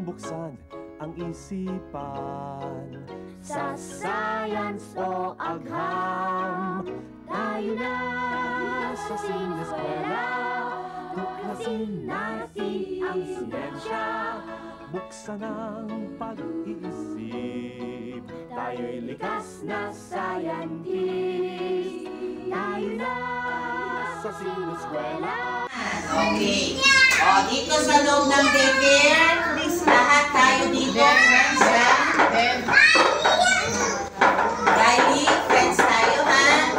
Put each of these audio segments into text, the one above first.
buksan ang isipan. Sa science o agham, tayo na sa sineskwela. Tuklasin natin ang siyensya, buksan ang pag-iisip. Tayo'y likas na scientist. Tayo na sa sineskwela. Okay. O, dito sa loob ng daycare, please lahat tayo dito, friends, ha? Riley, friends tayo, ha?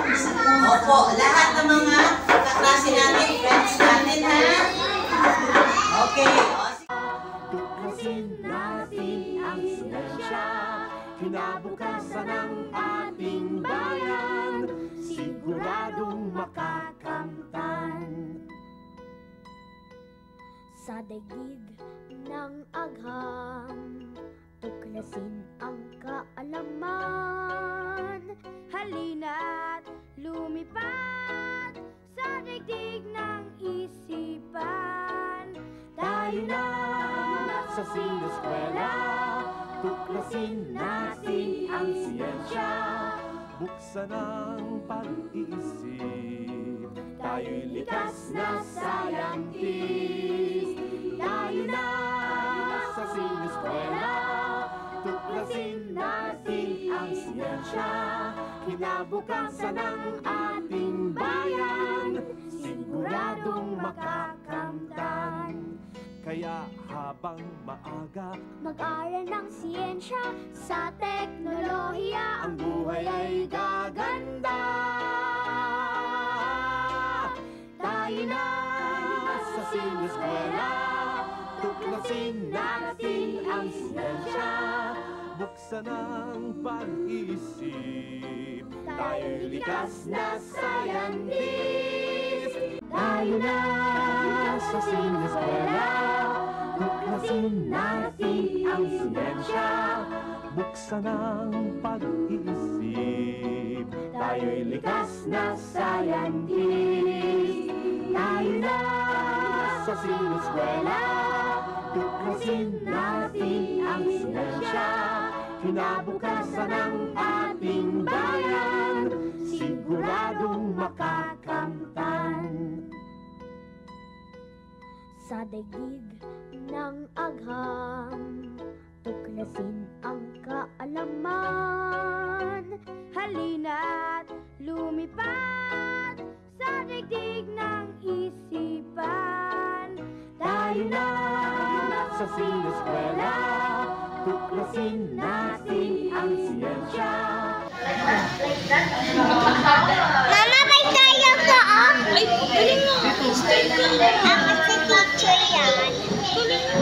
Opo, lahat ng mga kaklase natin, friends natin, ha? Okay. Tuklasin natin ang siyensya, kinabukasan ng ating bayan, siguradong makakamtan. Sa daigdig ng agham, tuklasin ang kaalaman. Halina't lumipat sa daigdig ng isipan. Tayo na sa sineskwela, tuklasin natin ang siyensya, buksan ang pag-iisip. Tayo'y likas na scientist. Tayo na sa sineskwela, tuklasin natin ang siyensya, kinabukasan ng ating bayan, siguradong makakamtan. Kaya habang maaga, mag-aral ng siyensya sa teknolohiya, ang buhay ay gaganda. Tayo na sa sineskwela, tuklasin natin ang siyensya, buksan ang pag-iisip. Tayo'y likas na scientist. Tayo na sa sineskwela, tuklasin natin ang siyensya, buksan ang pag-iisip. Tayo'y likas na scientist. Tayo na sa sineskwela, tuklasin natin ang siyensya, kinabukasan ng ating bayan, siguradong makakamtan. Sa daigdig ng agham, tuklasin ang kaalaman. Halina't lumipat sa daigdig ng isipan. Tayo na sa sineskwela, tuklasin natin ang siyensya. Mama, may tayo ko, oh! Ay, galing mo! Ako si teacher yan. Galing mo!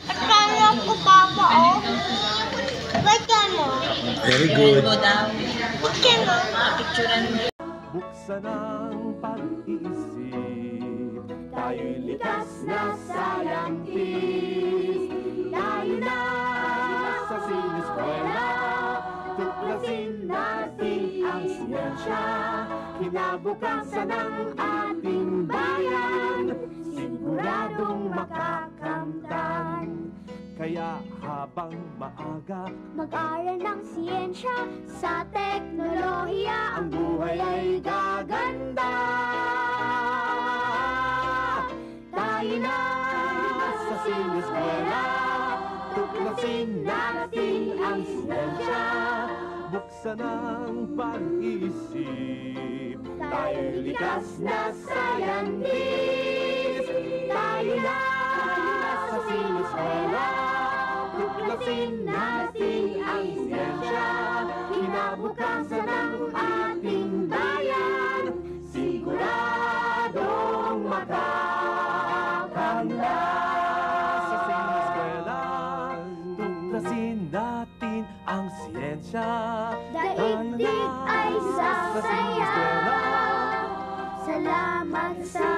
Akala ko papa, oh! Ba't mo? Very good. Ba't mo? Buksan ang pag-iisip, tayo'y likas na scientist. Tayo na sa sineskwela, tuklasin natin ang siyensya, kinabukasan ng ating bayan, siguradong makakamtan. Kaya habang maaga, mag-aral ng siyensya sa teknolohiya, ang buhay ay gaganda. Tayo na sa sineskwela, tuklasin natin ang siyensya, buksan ang pag-iisip. Tayo'y likas na scientist. Tayo na sa sineskwela, tuklasin natin ang siyensya, kinabukasan ng ating bayan, siguradong makakamtan. Sa sineskwela, tuklasin natin ang siyensya. daigdig ay sasaya. Salamat sa